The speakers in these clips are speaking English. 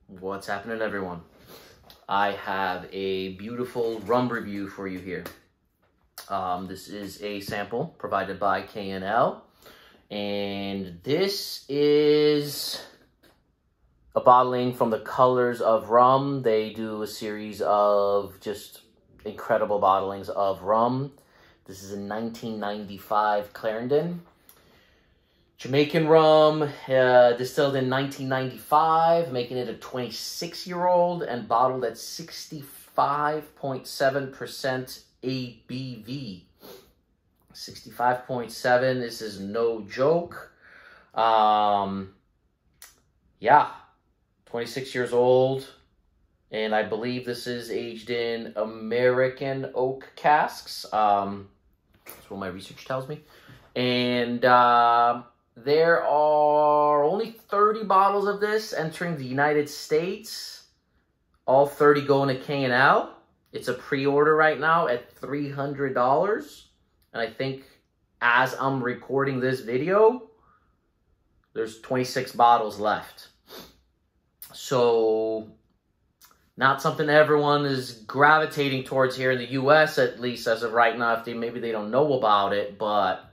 What's happening, everyone? I have a beautiful rum review for you here. This is a sample provided by K&L, and this is a bottling from the Colors of Rum. They do a series of just incredible bottlings of rum. This is a 1995 Clarendon. Jamaican rum, distilled in 1995, making it a 26-year-old and bottled at 65.7% ABV. 65.7, this is no joke. Yeah, 26 years old, and I believe this is aged in American oak casks. That's what my research tells me. And there are only 30 bottles of this entering the United States. All 30 going to K&L. It's a pre-order right now at $300. And I think as I'm recording this video, there's 26 bottles left. So, not something everyone is gravitating towards here in the US, at least as of right now. Maybe they don't know about it, but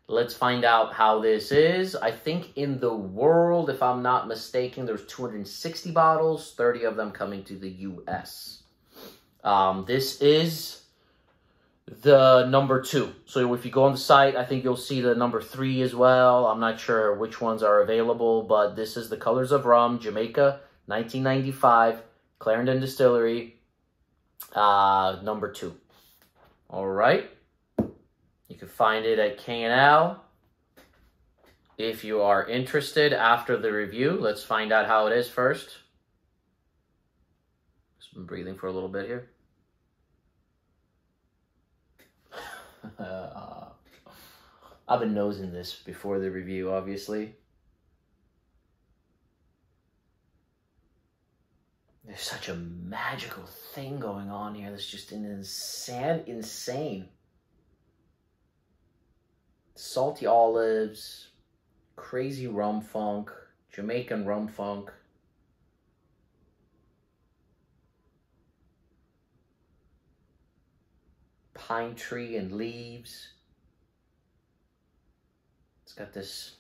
let's find out how this is. I think in the world, if I'm not mistaken, there's 260 bottles, 30 of them coming to the US. This is the number 2. So if you go on the site, I think you'll see the number 3 as well. I'm not sure which ones are available, but this is the Colors of Rum, Jamaica, 1995, Clarendon Distillery, number 2. All right. You can find it at K&L. If you are interested after the review, let's find out how it is first. Just been breathing for a little bit here. I've been nosing this before the review, obviously. There's such a magical thing going on here. There's just an insane. Salty olives, crazy rum funk, Jamaican rum funk. Pine tree and leaves. It's got this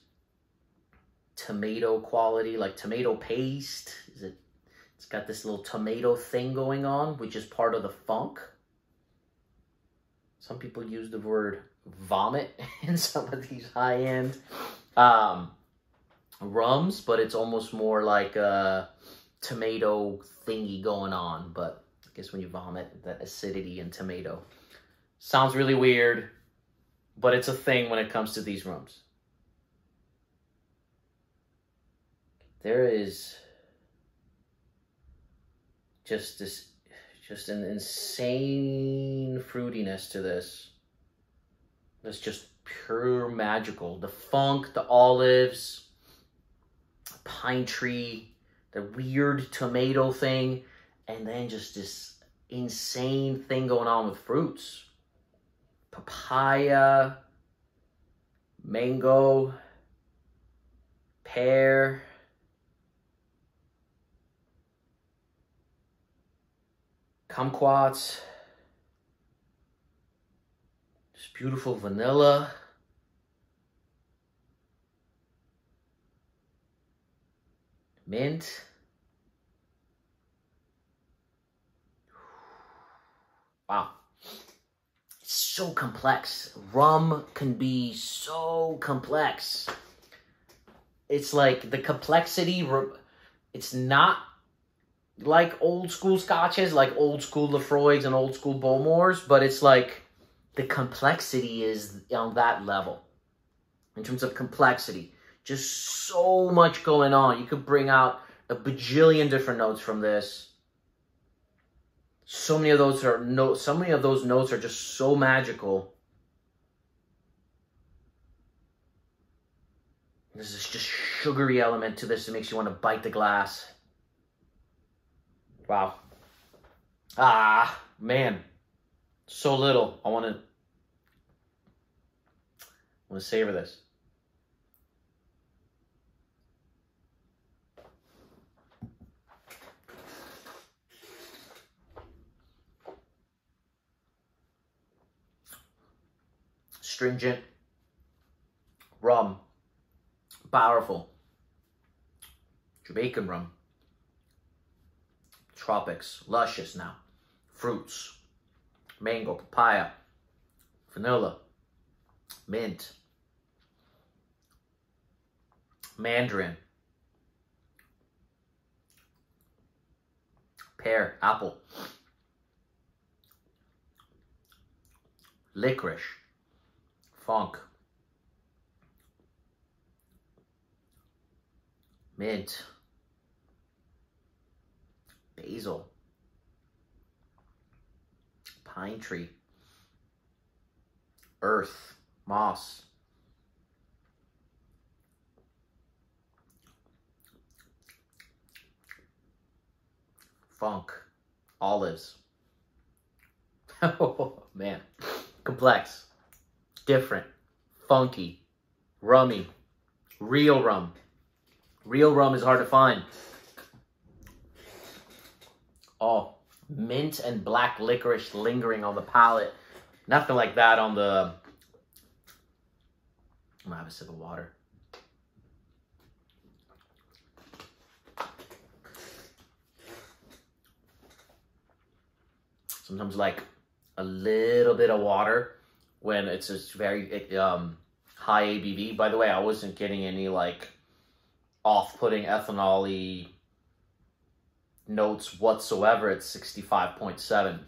tomato quality, like tomato paste. It's got this little tomato thing going on, which is part of the funk. Some people use the word vomit in some of these high-end rums, but it's almost more like a tomato thingy going on. But I guess when you vomit, that acidity and tomato. Sounds really weird, but it's a thing when it comes to these rums. There is just an insane fruitiness to this. That's just pure magical. The funk, the olives, pine tree, the weird tomato thing, and then just this insane thing going on with fruits. Papaya, mango, pear, kumquats, just beautiful vanilla, mint. Wow. It's so complex. Rum can be so complex. It's like the complexity, it's not like old school scotches, like old school Lafroigs and old school Bowmores, but it's like the complexity is on that level. In terms of complexity, just so much going on. You could bring out a bajillion different notes from this. So many of those notes are just so magical. There's this just sugary element to this that makes you want to bite the glass. Wow. Ah, man. So little. I want to savor this. astringent rum. Powerful. Jamaican rum. Tropics. Luscious now. Fruits. Mango, papaya, vanilla, mint, mandarin, pear, apple, licorice, funk, mint, basil, pine tree, earth, moss, funk, olives. Oh man, complex, different, funky, rummy, real rum. Real rum is hard to find. Oh, mint and black licorice lingering on the palate. Nothing like that on the... I'm gonna have a sip of water. Sometimes like a little bit of water when it's just very high ABV. By the way, I wasn't getting any like off-putting ethanol-y notes whatsoever at 65.7.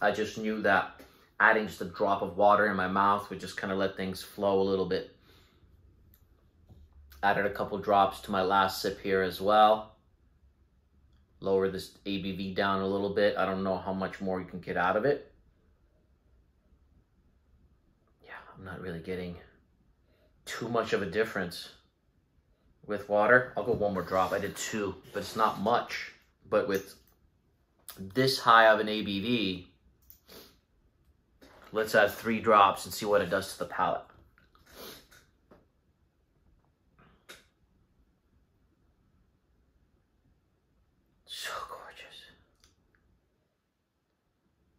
I just knew that adding just a drop of water in my mouth would just kind of let things flow a little bit. Added a couple drops to my last sip here as well. Lower this ABV down a little bit. I don't know how much more you can get out of it. Yeah, I'm not really getting too much of a difference with water. I'll go one more drop. I did 2, but it's not much. But with this high of an ABV, let's add 3 drops and see what it does to the palate. So gorgeous.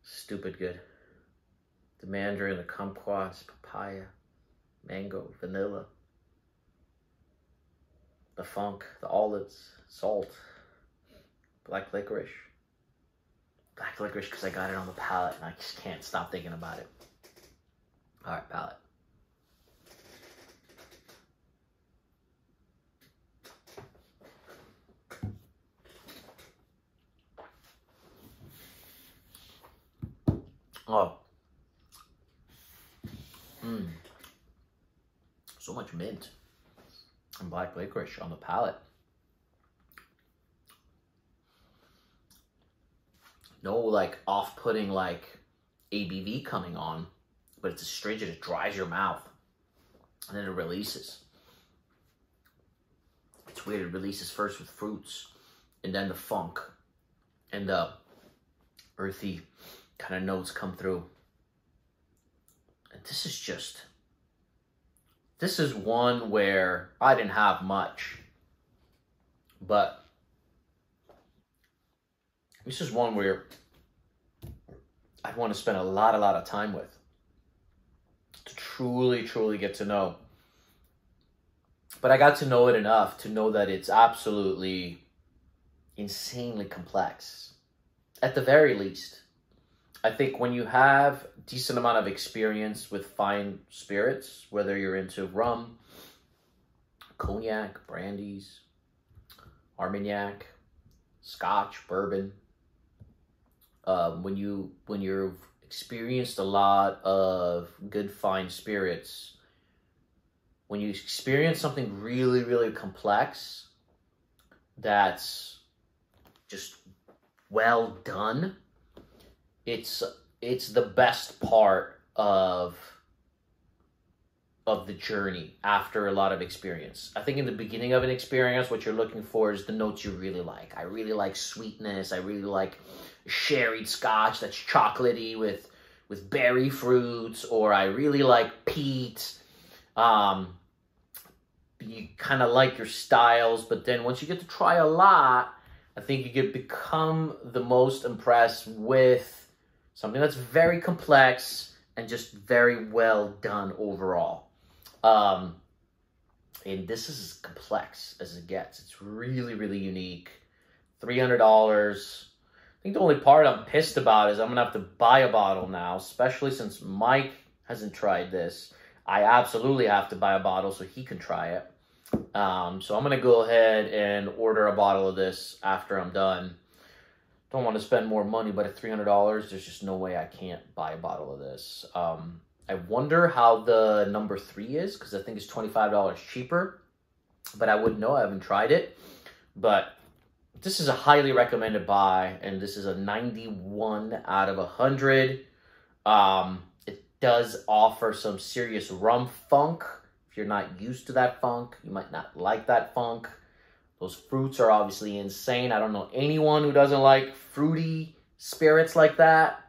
Stupid good. The mandarin, the kumquats, papaya, mango, vanilla, the funk, the olives, salt, black licorice. Black licorice because I got it on the palate and I just can't stop thinking about it. All right, palate. Oh. So much mint and black licorice on the palate. No like off-putting like ABV coming on, but it's astringent. It dries your mouth and then it releases. It's weird. It releases first with fruits and then the funk and the earthy kind of notes come through. And this is one where I didn't have much, but this is one where I'd want to spend a lot of time with to truly get to know. But I got to know it enough to know that it's absolutely insanely complex. At the very least, I think when you have a decent amount of experience with fine spirits, whether you're into rum, cognac, brandies, Armagnac, Scotch, bourbon, when you've experienced a lot of good fine spirits, when you experience something really complex that's just well done, it's the best part of the journey after a lot of experience. I think in the beginning of an experience, what you're looking for is the notes you really like. I really like sweetness. I really like sherried scotch that's chocolatey with berry fruits, or I really like peat. You kind of like your styles, but then once you get to try a lot, I think you get become the most impressed with something that's very complex and just very well done overall. And this is as complex as it gets. It's really, really unique. $300. I think the only part I'm pissed about is I'm going to have to buy a bottle now, especially since Mike hasn't tried this. I absolutely have to buy a bottle so he can try it. So I'm going to go ahead and order a bottle of this after I'm done. Don't want to spend more money, but at $300, there's just no way I can't buy a bottle of this. I wonder how the number 3 is, because I think it's $25 cheaper. But I wouldn't know. I haven't tried it. But this is a highly recommended buy, and this is a 91 out of 100. It does offer some serious rum funk. If you're not used to that funk, you might not like that funk. Those fruits are obviously insane. I don't know anyone who doesn't like fruity spirits like that.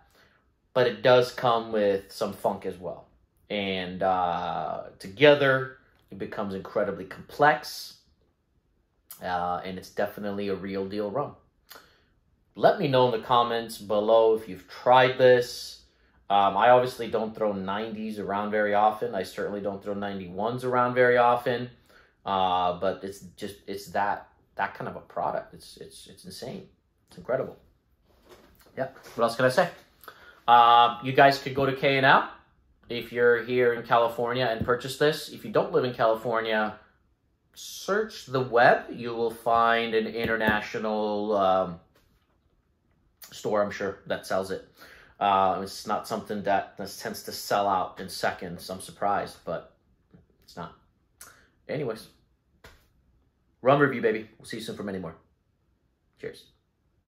But it does come with some funk as well. And together, it becomes incredibly complex. And it's definitely a real deal rum. Let me know in the comments below if you've tried this. I obviously don't throw 90s around very often. I certainly don't throw 91s around very often. But it's that kind of a product. It's insane. It's incredible. Yep. What else can I say? You guys could go to K&L if you're here in California and purchase this. If you don't live in California, search the web. You will find an international store, I'm sure, that sells it. It's not something that tends to sell out in seconds. I'm surprised, but it's not. Anyways, rum review, baby. We'll see you soon for many more. Cheers.